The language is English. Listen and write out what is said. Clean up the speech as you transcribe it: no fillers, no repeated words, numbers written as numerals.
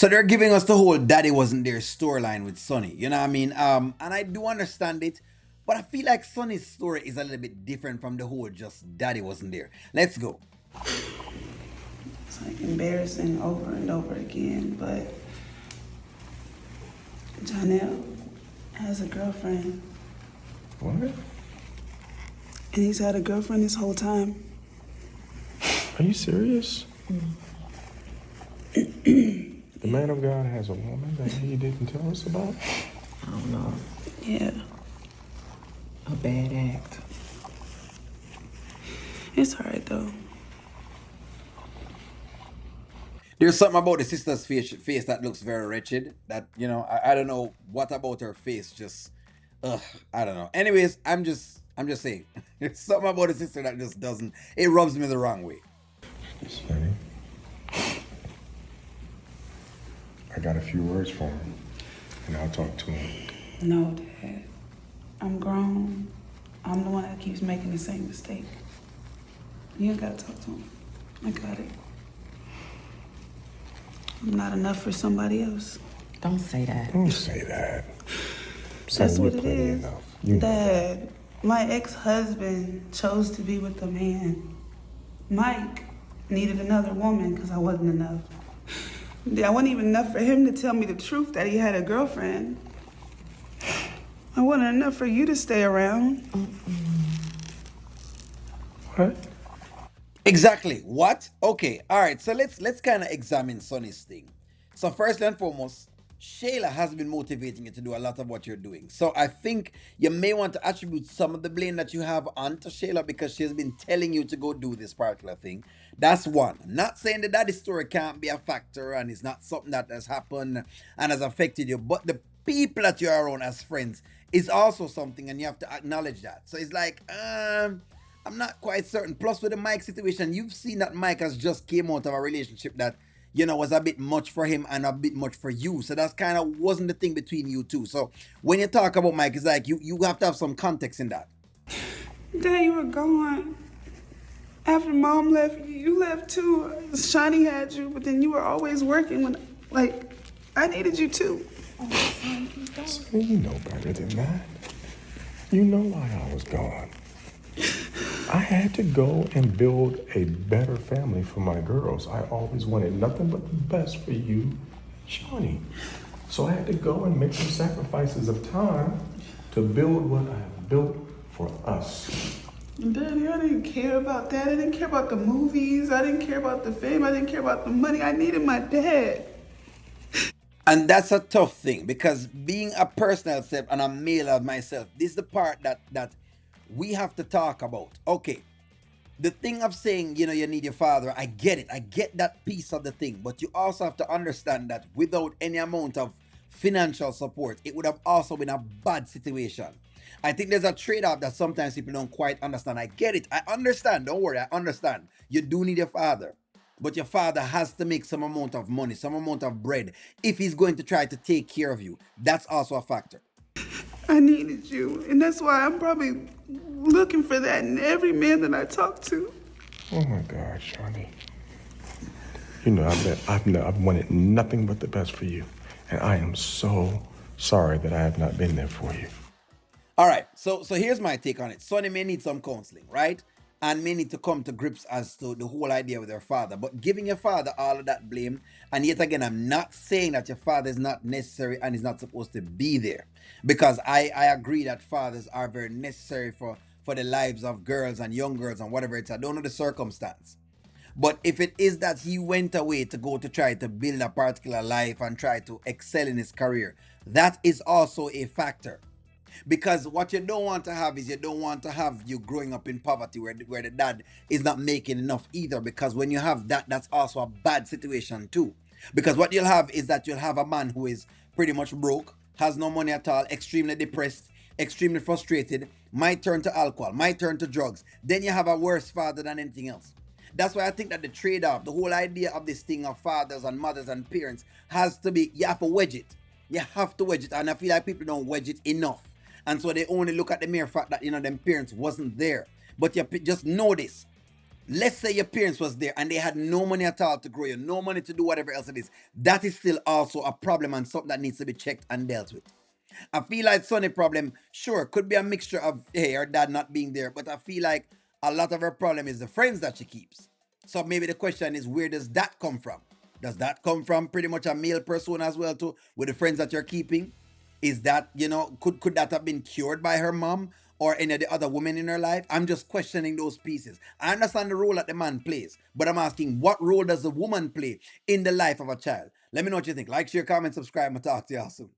So they're giving us the whole daddy wasn't there storyline with Sonny. You know what I mean? And I do understand it, but I feel like Sonny's story is a little bit different from the whole just daddy wasn't there. Let's go. It's like embarrassing over and over again, but Janelle has a girlfriend. What? And he's had a girlfriend this whole time. Are you serious? The man of God has a woman that he didn't tell us about? I don't know. Yeah. A bad act. It's alright though. There's something about the sister's face that looks very wretched. That, I don't know what about her face just, ugh, I don't know. Anyways, I'm just saying. There's something about the sister that just doesn't, it rubs me the wrong way. Sonny, I got a few words for him, and I'll talk to him. No, Dad. I'm grown. I'm the one that keeps making the same mistake. You ain't gotta talk to him. I got it. I'm not enough for somebody else. Don't say that. Don't say that. That's Sonny, what you're it plenty is. enough. You know that. Dad, my ex-husband chose to be with a man. Mike needed another woman because I wasn't enough. I wasn't even enough for him to tell me the truth that he had a girlfriend. I wasn't enough for you to stay around. What? Exactly. What? Okay. All right. So let's kind of examine Sonny's thing. So first and foremost, Shayla has been motivating you to do a lot of what you're doing. So I think you may want to attribute some of the blame that you have onto Shayla because she's been telling you to go do this particular thing. That's one. Not saying that daddy story can't be a factor and it's not something that has happened and has affected you, but the people that you're around as friends is also something, and you have to acknowledge that. So it's like, I'm not quite certain. Plus, with the Mike situation, you've seen that Mike has just came out of a relationship that was a bit much for him and a bit much for you. So that's kind of wasn't the thing between you two. So when you talk about Mike, it's like you have to have some context in that. Dad, you were gone. After Mom left, you left too. Shawnee had you, but then you were always working when, I needed you too. Sonny, you know better than that. You know why I was gone. I had to go and build a better family for my girls. I always wanted nothing but the best for you, Shawnee. So I had to go and make some sacrifices of time to build what I have built for us. Daddy, I didn't care about that. I didn't care about the movies. I didn't care about the fame. I didn't care about the money. I needed my dad. And that's a tough thing because being a personal self and a male of myself, this is the part that we have to talk about. Okay, the thing of saying, you need your father, I get it. I get that piece of the thing. But you also have to understand that without any amount of financial support, it would have also been a bad situation. I think there's a trade off that sometimes people don't quite understand. I get it. I understand. Don't worry. I understand. You do need your father. But your father has to make some amount of money, some amount of bread, if he's going to try to take care of you. That's also a factor. I needed you. And that's why I'm probably looking for that in every man that I talk to. Oh my God, Shawnee. You know, I've wanted nothing but the best for you. And I am so sorry that I have not been there for you. All right, so here's my take on it. Sonny may need some counseling, right? And may need to come to grips as to the whole idea with her father. But giving your father all of that blame, and yet again, I'm not saying that your father is not necessary and is not supposed to be there. Because I agree that fathers are very necessary for the lives of girls and young girls and whatever it's. I don't know the circumstance. But if it is that he went away to go to try to build a particular life and try to excel in his career, that is also a factor. Because what you don't want to have is you don't want to have you growing up in poverty where the dad is not making enough either. Because when you have that, that's also a bad situation too. Because what you'll have is that you'll have a man who is pretty much broke, has no money at all, extremely depressed, extremely frustrated, might turn to alcohol, might turn to drugs. Then you have a worse father than anything else. That's why I think that the trade-off, the whole idea of this thing of fathers and mothers and parents has to be, you have to wedge it. You have to wedge it. And I feel like people don't wedge it enough. And so they only look at the mere fact that, them parents wasn't there. But you just know this. Let's say your parents was there and they had no money at all to grow you, no money to do whatever else it is. That is still also a problem and something that needs to be checked and dealt with. I feel like Sonny problem, sure, could be a mixture of hey, her dad not being there, but I feel like a lot of her problem is the friends that she keeps. So maybe the question is, where does that come from? Does that come from pretty much a male person as well too, with the friends that you're keeping? Is that, could that have been cured by her mom or any of the other women in her life? I'm just questioning those pieces. I understand the role that the man plays, but I'm asking, what role does the woman play in the life of a child? Let me know what you think. Like, share, comment, subscribe, and talk to y'all soon.